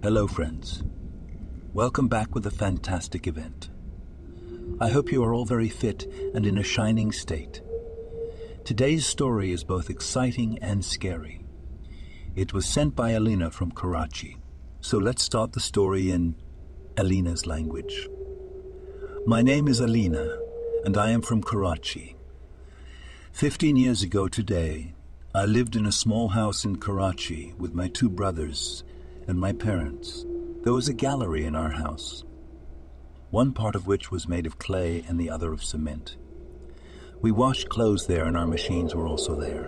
Hello, friends. Welcome back with a fantastic event. I hope you are all very fit and in a shining state. Today's story is both exciting and scary. It was sent by Alina from Karachi. So let's start the story in Alina's language. My name is Alina, and I am from Karachi. 15 years ago today, I lived in a small house in Karachi with my two brothers and my parents. There was a gallery in our house, one part of which was made of clay and the other of cement. We washed clothes there and our machines were also there.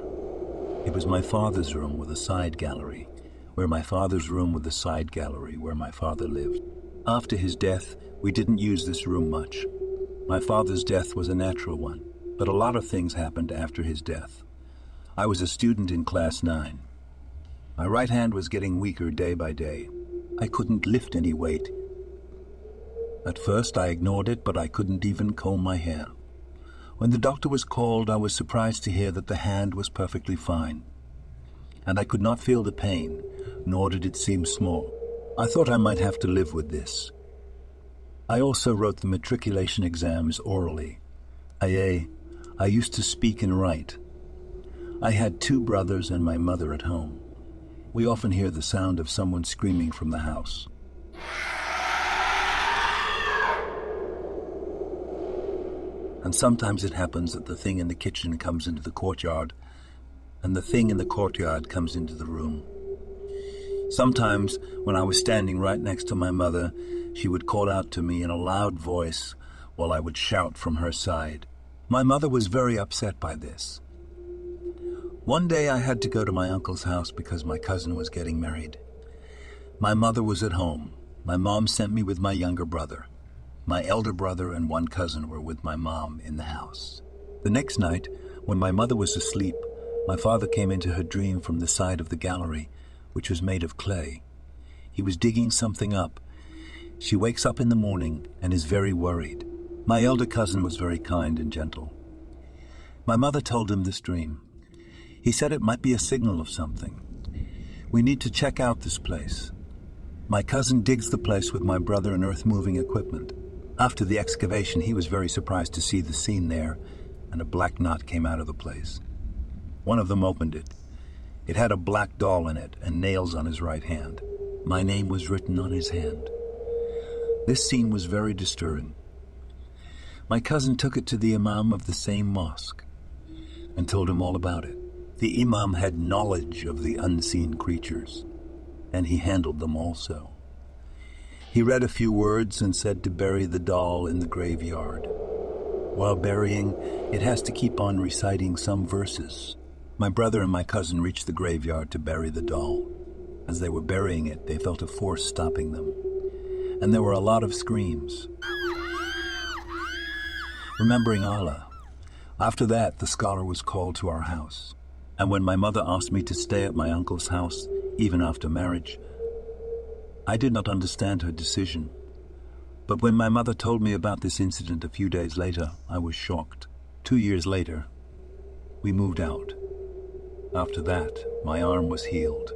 It was my father's room with a side gallery, where my father's room with a side gallery where my father lived. After his death, we didn't use this room much. My father's death was a natural one, but a lot of things happened after his death. I was a student in class 9. My right hand was getting weaker day by day. I couldn't lift any weight. At first I ignored it, but I couldn't even comb my hair. When the doctor was called, I was surprised to hear that the hand was perfectly fine. And I could not feel the pain, nor did it seem small. I thought I might have to live with this. I also wrote the matriculation exams orally. I used to speak and write. I had 2 brothers and my mother at home. We often hear the sound of someone screaming from the house. And sometimes it happens that the thing in the kitchen comes into the courtyard, and the thing in the courtyard comes into the room. Sometimes, when I was standing right next to my mother, she would call out to me in a loud voice while I would shout from her side. My mother was very upset by this. One day I had to go to my uncle's house because my cousin was getting married. My mother was at home. My mom sent me with my younger brother. My elder brother and one cousin were with my mom in the house. The next night, when my mother was asleep, my father came into her dream from the side of the gallery, which was made of clay. He was digging something up. She wakes up in the morning and is very worried. My elder cousin was very kind and gentle. My mother told him this dream. He said it might be a signal of something. We need to check out this place. My cousin digs the place with my brother and earth-moving equipment. After the excavation, he was very surprised to see the scene there, and a black knot came out of the place. One of them opened it. It had a black doll in it and nails on his right hand. My name was written on his hand. This scene was very disturbing. My cousin took it to the imam of the same mosque and told him all about it. The imam had knowledge of the unseen creatures, and he handled them also. He read a few words and said to bury the doll in the graveyard. While burying, it has to keep on reciting some verses. My brother and my cousin reached the graveyard to bury the doll. As they were burying it, they felt a force stopping them, and there were a lot of screams. Remembering Allah, after that, the scholar was called to our house. And when my mother asked me to stay at my uncle's house, even after marriage, I did not understand her decision. But when my mother told me about this incident a few days later, I was shocked. 2 years later, we moved out. After that, my arm was healed.